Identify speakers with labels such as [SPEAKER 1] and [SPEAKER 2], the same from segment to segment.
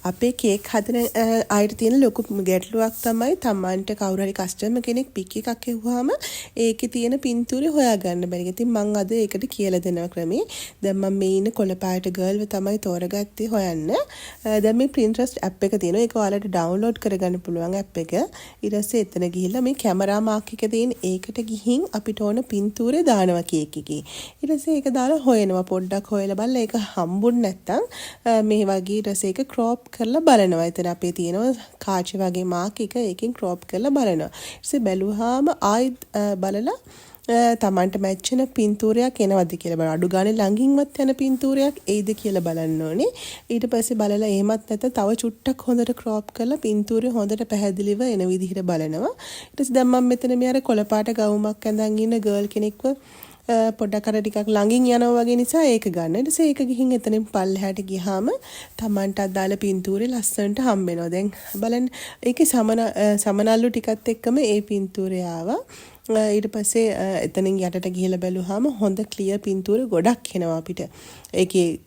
[SPEAKER 1] අපේ කේක් හදන අයට තියෙන ලොකු ගැටලුවක් තමයි Tamanට කවුරු හරි කස්ටමර් කෙනෙක් පික් එකක් එවුවාම ඒකේ තියෙන පින්තූරය හොයාගන්න බැරි. ඉතින් මම අද ඒකට කියලා දෙනවා ක්‍රමේ. දැන් මම මේ ඉන්න කොළපාට ගර්ල්ව තමයි තෝරගත්තේ හොයන්න. දැන් මේ Pinterest app එක තියෙනවා. ඒක ඔයාලට download කරගන්න පුළුවන් app එක. ඊට පස්සේ එතන ගිහිල්ලා මේ කැමරා මාක් එක තියෙන ඒකට ගිහින් අපිට ඕන පින්තූරය දානවා කේක් එකේ. ඊට පස්සේ ඒක දාලා හොයනවා. පොඩ්ඩක් හොයලා බලලා ඒක හම්බුනේ නැත්තම් මේ වගේ ඊට පස්සේ ඒක crop කරලා බලනවා. එතන අපේ තියෙනවා කාච වගේ මාක් එක ඒකෙන් crop කරලා බලනවා. ඊට පස්සේ බැලුවාම ආයෙත් බලලා Tamanට මැච් වෙන පින්තූරයක් එනවද කියලා බලන්න. අඩු ගානේ ළඟින්වත් යන පින්තූරයක් එයිද කියලා බලන්න ඕනේ. ඊට පස්සේ බලලා එහෙමත් නැත්නම් තව චුට්ටක් හොඳට crop කරලා පින්තූරය හොඳට පැහැදිලිව එන විදිහට බලනවා. ඊට පස්සේ දැන් මම මෙතන මේ අර කොළපාට ගවුමක් ඇඳන් ඉන්න ගර්ල් කෙනෙක්ව පොඩ්ඩක් අර ටිකක් ළඟින් යනවා වගේ නිසා ඒක ගන්න. ඊට පස්සේ ඒක ගිහින් එතනින් පල්ලෙහාට ගියාම Tamanට අදාළ පින්තූරේ ලස්සනට හම්බ වෙනවා. දැන් බලන්න ඒකේ සමනල්ලු ටිකත් එක්කම ඒ පින්තූරය ආවා. ඊට පස්සේ එතනින් යටට ගිහලා බැලුවාම හොඳ ක්ලියර් පින්තූර ගොඩක් එනවා අපිට. ඒකේ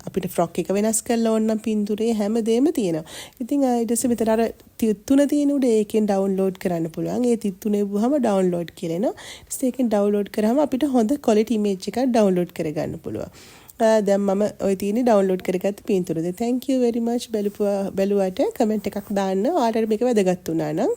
[SPEAKER 1] අපිට ෆ්‍රොක් එක වෙනස් කරලා ඕන නම් පින්තූරේ හැමදේම තියෙනවා. ඉතින් ඊට පස්සේ මෙතන අර 33 තියෙන උඩ ඒකෙන් ඩවුන්ලෝඩ් කරන්න පුළුවන්. ඒ 33 වුවහම ඩවුන්ලෝඩ් කියලා එනවා. ඊට පස්සේ ඒකෙන් ඩවුන්ලෝඩ් කරාම අපිට හොඳ ක්වොලිටි ඉමේජ් එකක් ඩවුන්ලෝඩ් කරගන්න පුළුවන්. දැන් මම ඔය තියෙන්නේ ඩවුන්ලෝඩ් කරගත්ත පින්තූරද. thank you very much බැලුවාට කමෙන්ට් එකක් දාන්න. ඔයාලට මේක වැදගත් වුණා නම්